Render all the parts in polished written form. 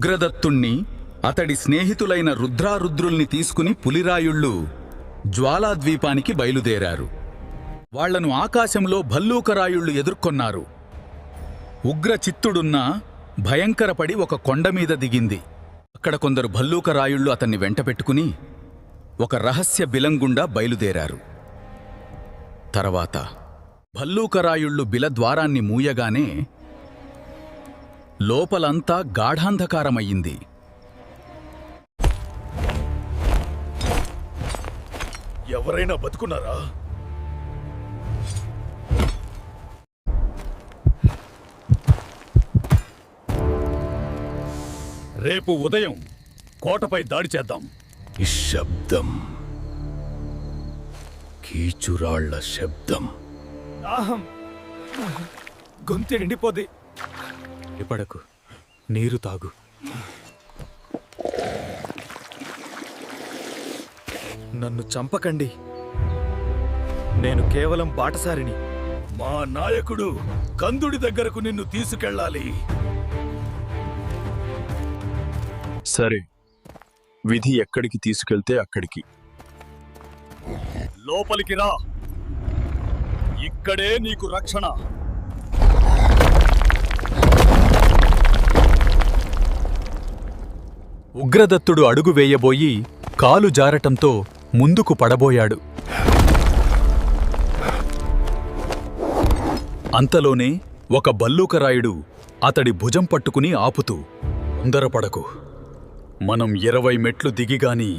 ఉగ్రదత్తుణ్ణి అతడి స్నేహితులైన రుద్రారుద్రుల్ని తీసుకుని పులిరాయుళ్ళు జ్వాలాద్వీపానికి బయలుదేరారు. వాళ్లను ఆకాశంలో భల్లూకరాయుళ్ళు ఎదుర్కొన్నారు. ఉగ్రచిత్తుడున్న భయంకరపడి ఒక కొండమీద దిగింది. అక్కడ కొందరు భల్లూకరాయుళ్ళు అతన్ని వెంటపెట్టుకుని ఒక రహస్య బిలంగుండా బయలుదేరారు. తర్వాత భల్లూకరాయుళ్ళు బిలద్వారాన్ని మూయగానే లోపలంతా గాఢాంధకారమయ్యింది. ఎవరైనా బతుకున్నారా? రేపు ఉదయం కోటపై దాడి చేద్దాం. ఈ శబ్దం కీచురాళ్ల శబ్దం. గొంతు ఎండిపోది. ఇప్పడకు, నీరు తాగు. నన్ను చంపకండి, నేను కేవలం బాటసారిని. మా నాయకుడు కందుడి దగ్గరకు నిన్ను తీసుకెళ్ళాలి. సరే, విధి ఎక్కడికి తీసుకెళ్తే అక్కడికి. లోపలికి రా, ఇక్కడే నీకు రక్షణ. ఉగ్రదత్తుడు అడుగు వేయబోయి కాలు జారటంతో ముందుకు పడబోయాడు. అంతలోనే ఒక భల్లూకరాయుడు అతడి భుజం పట్టుకుని ఆపుతూ, తొందరపడకు, మనం 20 మెట్లు దిగిగాని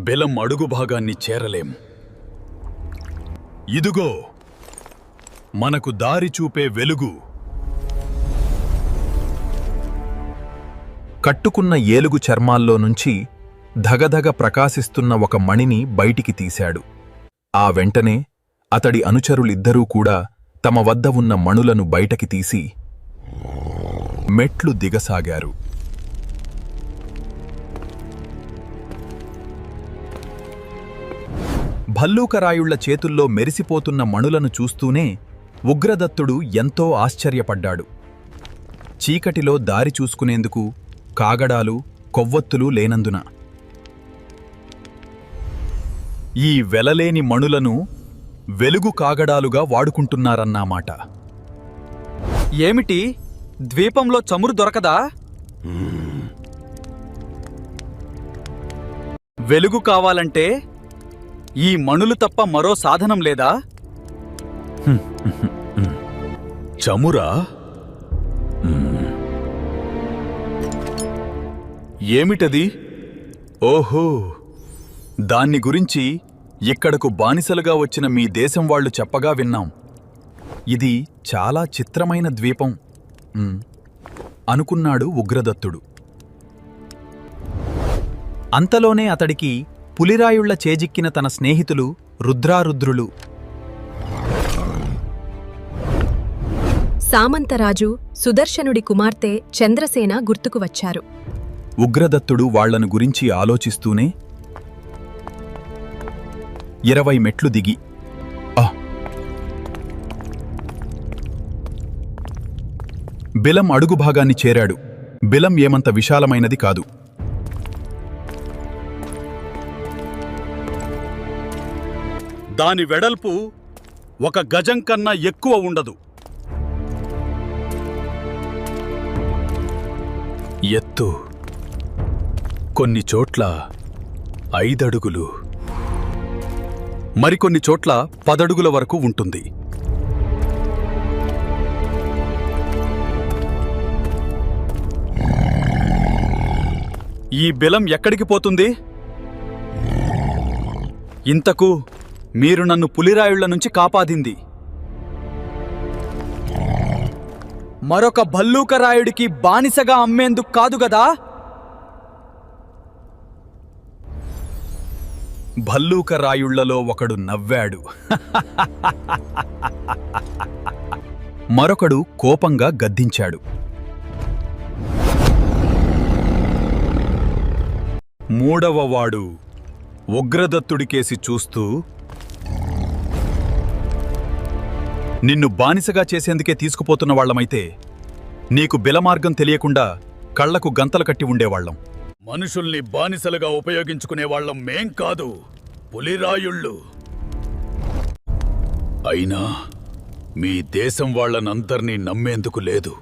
బెలం అడుగు భాగాన్ని చేరలేం. ఇదుగో మనకు దారి చూపే వెలుగు. కట్టుకున్న ఏలుగు చర్మాల్లో నుంచి ధగధగ ప్రకాశిస్తున్న ఒక మణిని బయటికి తీశాడు. ఆ వెంటనే అతడి అనుచరులిద్దరూ కూడా తమ వద్ద ఉన్న మణులను బయటకి తీసి మెట్లు దిగసాగారు. భల్లూకరాయుళ్ల చేతుల్లో మెరిసిపోతున్న మణులను చూస్తూనే ఉగ్రదత్తుడు ఎంతో ఆశ్చర్యపడ్డాడు. చీకటిలో దారి చూసుకునేందుకు కాగడాలు, కొవ్వొత్తులు లేనందున ఈ వెలలేని మణులను వెలుగు కాగడాలుగా వాడుకుంటున్నారన్నమాట. ఏమిటి, ద్వీపంలో చమురు దొరకదా? వెలుగు కావాలంటే ఈ మణులు తప్ప మరో సాధనం లేదా? చమురా? ఏమిటది? ఓహో, దాన్ని గురించి ఇక్కడకు బానిసలుగా వచ్చిన మీ దేశం వాళ్లు చెప్పగా విన్నాం. ఇది చాలా చిత్రమైన ద్వీపం అనుకున్నాడు ఉగ్రదత్తుడు. అంతలోనే అతడికి పులిరాయుళ్ల చేజిక్కిన తన స్నేహితులు రుద్రారుద్రులు, సామంతరాజు సుదర్శనుడి కుమార్తె చంద్రసేన గుర్తుకు వచ్చారు. ఉగ్రదత్తుడు వాళ్లను గురించి ఆలోచిస్తూనే 20 మెట్లు దిగి బిలం అడుగు భాగాన్ని చేరాడు. బిలం ఏమంత విశాలమైనది కాదు. దాని వెడల్పు 1 గజం కన్నా ఎక్కువ ఉండదు. ఎత్తు కొన్ని చోట్ల 5 అడుగులు, మరికొన్ని చోట్ల 10 అడుగుల వరకు ఉంటుంది. ఈ బిలం ఎక్కడికి పోతుంది? ఇంతకు మీరు నన్ను పులిరాయుళ్ల నుంచి కాపాదింది మరొక భల్లూకరాయుడికి బానిసగా అమ్మేందుకు కాదు గదా? భల్లూకరాయుళ్లలో ఒకడు నవ్వాడు. మరొకడు కోపంగా గద్దించాడు. మూడవవాడు ఉగ్రదత్తుడికేసి చూస్తూ, నిన్ను బానిసగా చేసేందుకే తీసుకుపోతున్న వాళ్లమైతే నీకు బిలమార్గం తెలియకుండా కళ్లకు గంతలు కట్టి ఉండేవాళ్లం. మనుషుల్ని బానిసలుగా ఉపయోగించుకునే వాళ్ళం మేం కాదు, పులిరాయుళ్ళు. అయినా మీ దేశం వాళ్ళనందర్నీ నమ్మేందుకు లేదు.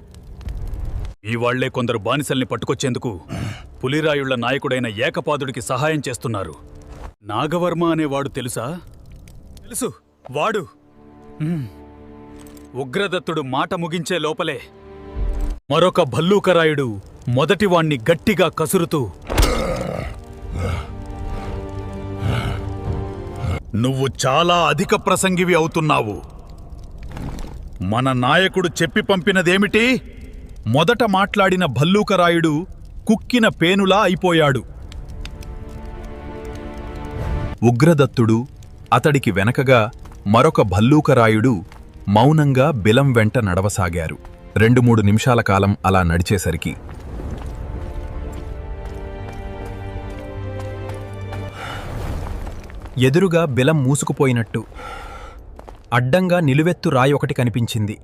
ఈ వాళ్లే కొందరు బానిసల్ని పట్టుకొచ్చేందుకు పులిరాయుళ్ల నాయకుడైన ఏకపాదుడికి సహాయం చేస్తున్నారు. నాగవర్మ అనేవాడు తెలుసా? తెలుసు, వాడు. ఉగ్రదత్తుడు మాట ముగించే లోపలే మరొక భల్లూకరాయుడు మొదటివాణ్ణి గట్టిగా కసురుతూ, నువ్వు చాలా అధిక ప్రసంగివి అవుతున్నావు. మన నాయకుడు చెప్పి పంపినదేమిటి? మొదట మాట్లాడిన భల్లూకరాయుడు కుక్కిన పేనులా అయిపోయాడు. ఉగ్రదత్తుడు, అతడికి వెనకగా మరొక భల్లూకరాయుడు మౌనంగా బిలం వెంట నడవసాగారు. 2-3 నిమిషాల కాలం అలా నడిచేసరికి ఎదురుగా బిలం మూసుకుపోయినట్టు అడ్డంగా నిలువెత్తు రాయి ఒకటి కనిపించింది.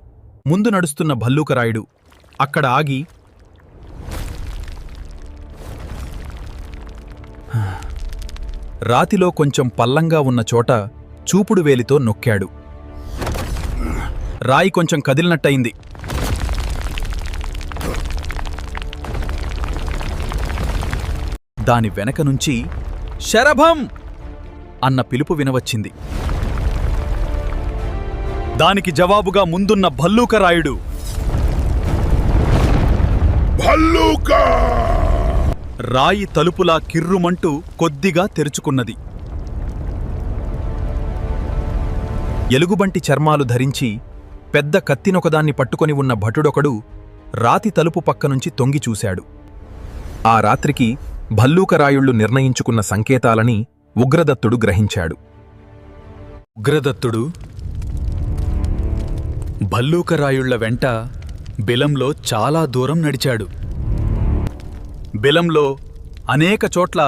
ముందు నడుస్తున్న భల్లూకరాయుడు అక్కడ ఆగి రాతిలో కొంచెం పల్లంగా ఉన్న చోట చూపుడు వేలితో నొక్కాడు. రాయి కొంచెం కదిలినట్టయింది. దాని వెనక నుంచి శరభం అన్న పిలుపు వినవచ్చింది. దానికి జవాబుగా ముందున్న భల్లూకరాయుడు రాయి తలుపులా కిర్రుమంటూ కొద్దిగా తెరుచుకున్నది. ఎలుగుబంటి చర్మాలు ధరించి పెద్ద కత్తినొకదాన్ని పట్టుకొని ఉన్న భటుడొకడు రాతి తలుపు పక్కనుంచి తొంగి చూశాడు. ఆ రాత్రికి భల్లూకరాయుళ్లు నిర్ణయించుకున్న సంకేతాలని ఉగ్రదత్తుడు గ్రహించాడు. ఉగ్రదత్తుడు భల్లూకరాయుళ్ల వెంట బిలంలో చాలా దూరం నడిచాడు. బిలంలో అనేక చోట్ల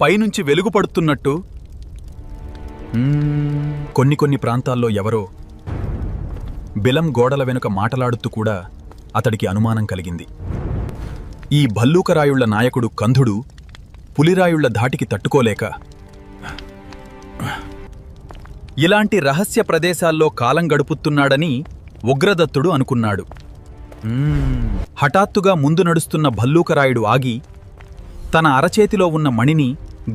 పైనుంచి వెలుగుపడుతున్నట్టు, కొన్ని ప్రాంతాల్లో ఎవరో బిలం గోడల వెనుక మాటలాడుతూ కూడా అతడికి అనుమానం కలిగింది. ఈ భల్లూకరాయుళ్ల నాయకుడు కంధుడు పులిరాయుళ్ల ధాటికి తట్టుకోలేక ఇలాంటి రహస్య ప్రదేశాల్లో కాలం గడుపుతున్నాడని ఉగ్రదత్తుడు అనుకున్నాడు. హఠాత్తుగా ముందు నడుస్తున్న భల్లూకరాయుడు ఆగి తన అరచేతిలో ఉన్న మణిని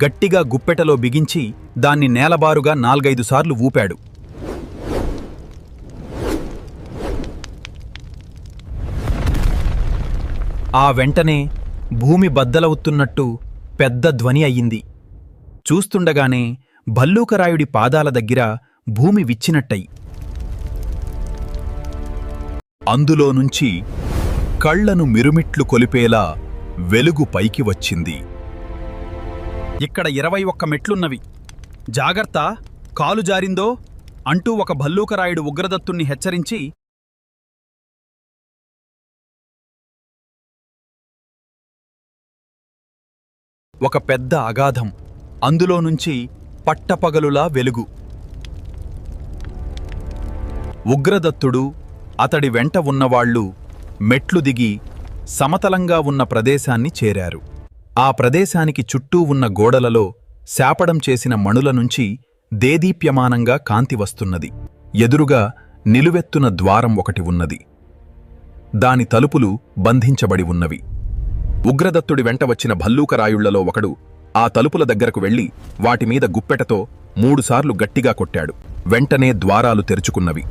గట్టిగా గుప్పెటలో బిగించి దాన్ని నేలబారుగా 4-5 సార్లు ఊపాడు. ఆ వెంటనే భూమి బద్దలవుతున్నట్టు పెద్ద ధ్వని అయ్యింది. చూస్తుండగానే భల్లూకరాయుడి పాదాల దగ్గర భూమి విచ్చినట్టయి అందులో నుంచి కళ్లను మిరుమిట్లు కొలిపేలా వెలుగు పైకి వచ్చింది. ఇక్కడ 21 మెట్లున్నవి, జాగ్రత్త, కాలు జారిందో అంటూ ఒక భల్లూకరాయుడు ఉగ్రదత్తుణ్ణి హెచ్చరించి ఒక పెద్ద అగాధం, అందులో నుంచి పట్టపగలులా వెలుగు. ఉగ్రదత్తుడు, అతడి వెంట ఉన్నవాళ్లు మెట్లు దిగి సమతలంగా ఉన్న ప్రదేశాన్ని చేరారు. ఆ ప్రదేశానికి చుట్టూ ఉన్న గోడలలో శాపడం చేసిన మణుల నుంచి దేదీప్యమానంగా కాంతి వస్తున్నది. ఎదురుగా నిలువెత్తున ద్వారం ఒకటి ఉన్నది. దాని తలుపులు బంధించబడి ఉన్నవి. ఉగ్రదత్తుడి వెంట వచ్చిన భల్లూకరాయుళ్లలో ఒకడు ఆ తలుపుల దగ్గరకు వెళ్లి వాటిమీద గుప్పెటతో 3 సార్లు గట్టిగా కొట్టాడు. వెంటనే ద్వారాలు తెరుచుకున్నవి.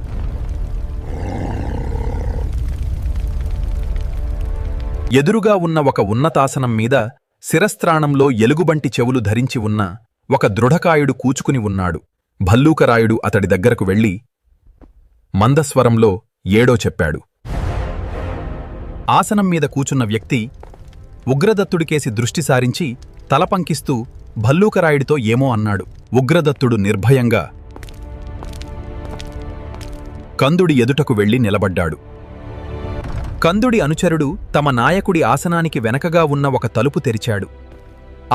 ఎదురుగా ఉన్న ఒక ఉన్నతాసనం మీద శిరస్త్రాణంలో ఎలుగుబంటి చెవులు ధరించి ఉన్న ఒక దృఢకాయుడు కూచుకుని ఉన్నాడు. భల్లూకరాయుడు అతడి దగ్గరకు వెళ్లి మందస్వరంలో ఏడో చెప్పాడు. ఆసనం మీద కూచున్న వ్యక్తి ఉగ్రదత్తుడికేసి దృష్టి సారించి తలపంకిస్తూ భల్లూకరాయుడితో ఏమో అన్నాడు. ఉగ్రదత్తుడు నిర్భయంగా కందుడి ఎదుటకు వెళ్లి నిలబడ్డాడు. కందుడి అనుచరుడు తమ నాయకుడి ఆసనానికి వెనకగా ఉన్న ఒక తలుపు తెరిచాడు.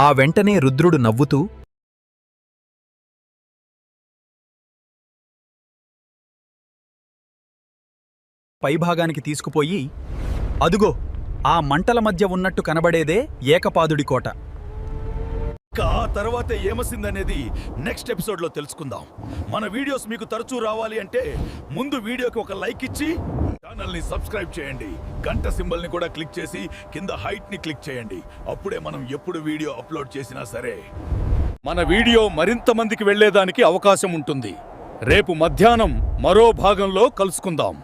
ఆ వెంటనే రుద్రుడు నవ్వుతూ, పైభాగానికి తీసుకుపోయి, అదుగో ఆ మంటల మధ్య ఉన్నట్టు కనబడేదే ఏకపాదుడి కోట. ఆ తర్వాత ఏమసిందనేది నెక్స్ట్ ఎపిసోడ్లో తెలుసుకుందాం. మన వీడియోస్ మీకు తరచూ రావాలి అంటే ముందు వీడియోకి ఒక లైక్ ఇచ్చి ఛానల్ని సబ్స్క్రైబ్ చేయండి. గంట సింబల్ని కూడా క్లిక్ చేసి కింద హైట్ని క్లిక్ చేయండి. అప్పుడే మనం ఎప్పుడు వీడియో అప్లోడ్ చేసినా సరే మన వీడియో మరింత మందికి వెళ్లేదానికి అవకాశం ఉంటుంది. రేపు మధ్యాహ్నం మరో భాగంలో కలుసుకుందాం.